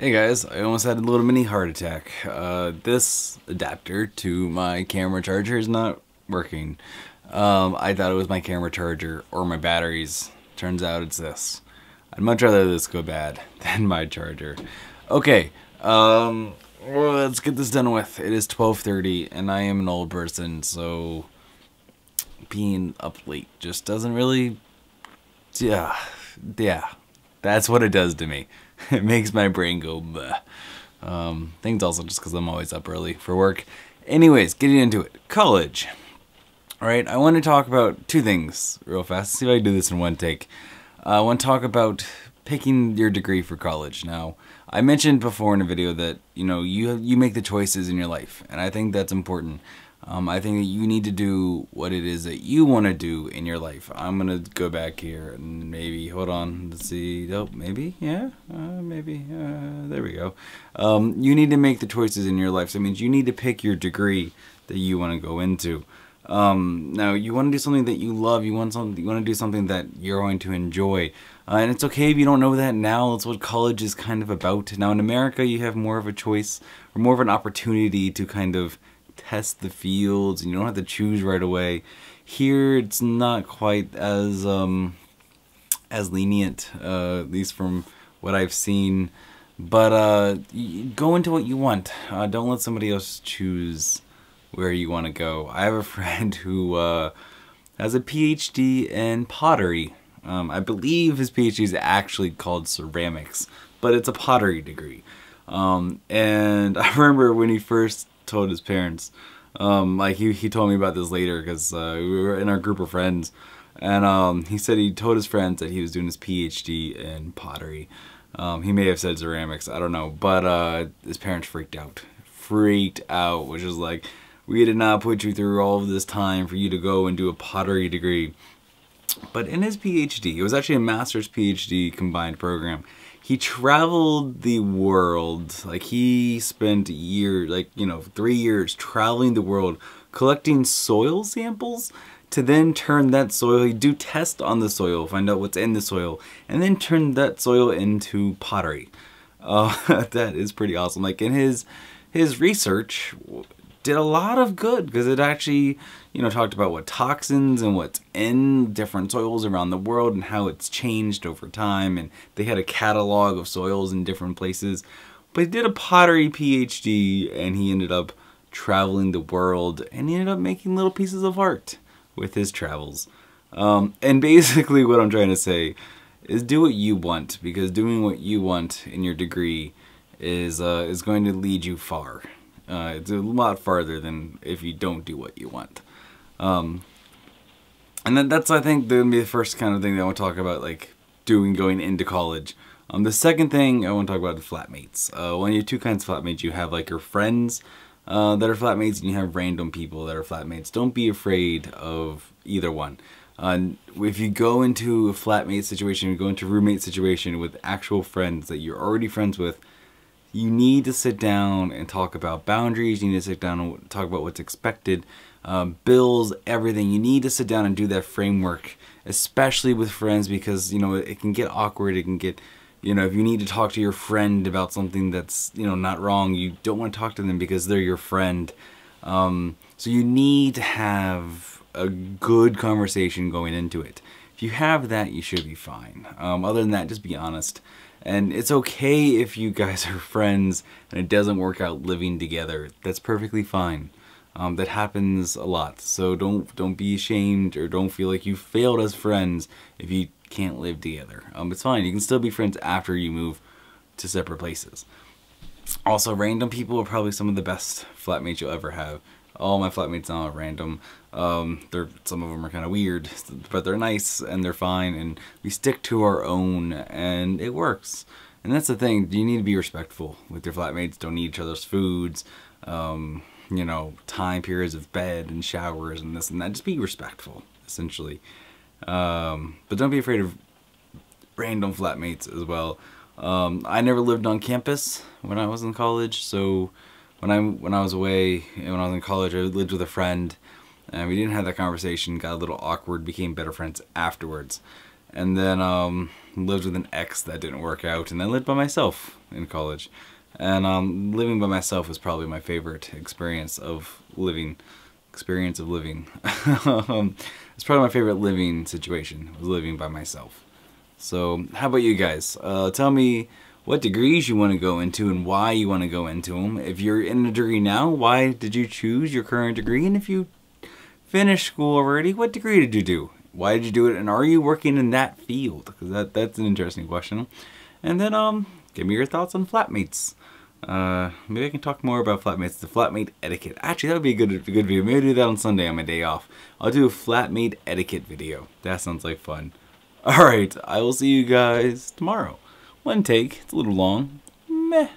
Hey guys, I almost had a little mini heart attack. This adapter to my camera charger is not working. I thought it was my camera charger or my batteries. Turns out it's this. I'd much rather this go bad than my charger. Okay, well, let's get this done with. It is 12:30 and I am an old person, so being up late just doesn't really... Yeah, that's what it does to me. It makes my brain go bleh. Things also just because I'm always up early for work. Anyways, getting into it. College. Alright, I want to talk about two things real fast. See if I can do this in one take. I want to talk about picking your degree for college. Now, I mentioned before in a video that, you make the choices in your life. And I think that's important. I think that you need to do what it is that you want to do in your life. I'm going to go back here and maybe, hold on, let's see, oh, maybe, yeah, maybe, there we go. You need to make the choices in your life. So that means you need to pick your degree that you want to go into. Now, you want to do something that you love, you want to do something that you're going to enjoy. And it's okay if you don't know that now. That's what college is kind of about. Now, in America, you have more of a choice, or more of an opportunity to kind of test the fields, and you don't have to choose right away. Here, it's not quite as lenient, at least from what I've seen. But go into what you want. Don't let somebody else choose where you want to go. I have a friend who has a PhD in pottery. I believe his PhD is actually called ceramics, but it's a pottery degree. And I remember when he first told his parents, like he told me about this later because we were in our group of friends, and he said he told his friends that he was doing his PhD in pottery. He may have said ceramics, I don't know, but his parents freaked out, which is like, we did not put you through all of this time for you to go and do a pottery degree. But in his PhD, it was actually a master's PhD combined program. He traveled the world. Like, he spent years, 3 years traveling the world, collecting soil samples to then turn that soil, he'd do tests on the soil, find out what's in the soil, and then turn that soil into pottery. That is pretty awesome. Like, in his research did a lot of good, because it actually, talked about what toxins and what's in different soils around the world and how it's changed over time, and they had a catalog of soils in different places. But he did a pottery PhD, and he ended up traveling the world, and he ended up making little pieces of art with his travels. And basically what I'm trying to say is do what you want, because doing what you want in your degree is going to lead you far. It's a lot farther than if you don't do what you want. And then that's, I think, going to be the first kind of thing that I want to talk about, like, going into college. The second thing I want to talk about is flatmates. When you have two kinds of flatmates, you have, like, your friends that are flatmates, and you have random people that are flatmates. Don't be afraid of either one. If you go into a flatmate situation, you go into a roommate situation with actual friends that you're already friends with, you need to sit down and talk about boundaries. You need to sit down and talk about what's expected, bills, everything. You need to sit down and do that framework, especially with friends, because, it can get awkward. It can get, if you need to talk to your friend about something that's, not wrong, you don't want to talk to them because they're your friend. So you need to have a good conversation going into it. If you have that, you should be fine. Other than that, just be honest. And it's okay if you guys are friends and it doesn't work out living together. That's perfectly fine. That happens a lot. So don't be ashamed, or don't feel like you failed as friends if you can't live together. It's fine. You can still be friends after you move to separate places. Also, random people are probably some of the best flatmates you'll ever have. All my flatmates now are random. Some of them are kind of weird, but they're nice and they're fine, and we stick to our own, and it works. And that's the thing, you need to be respectful with your flatmates. Don't eat each other's foods, time periods of bed and showers and this and that. Just be respectful, essentially. But don't be afraid of random flatmates as well. I never lived on campus when I was in college, so when I was away and when I was in college, I lived with a friend, and we didn't have that conversation. Got a little awkward, became better friends afterwards, and then lived with an ex that didn't work out, and then lived by myself in college. And living by myself was probably my favorite experience of living. It's probably my favorite living situation, was living by myself. So how about you guys? Tell me what degrees you want to go into and why you want to go into them. If you're in a degree now, why did you choose your current degree? And if you finished school already, what degree did you do? Why did you do it? And are you working in that field? Because that's an interesting question. And then give me your thoughts on Flatmates. Maybe I can talk more about Flatmates, the flatmate etiquette. Actually, that would be a good video. Maybe I'll do that on Sunday on my day off. I'll do a flatmate etiquette video. That sounds like fun. Alright, I will see you guys tomorrow. One take. It's a little long. Meh.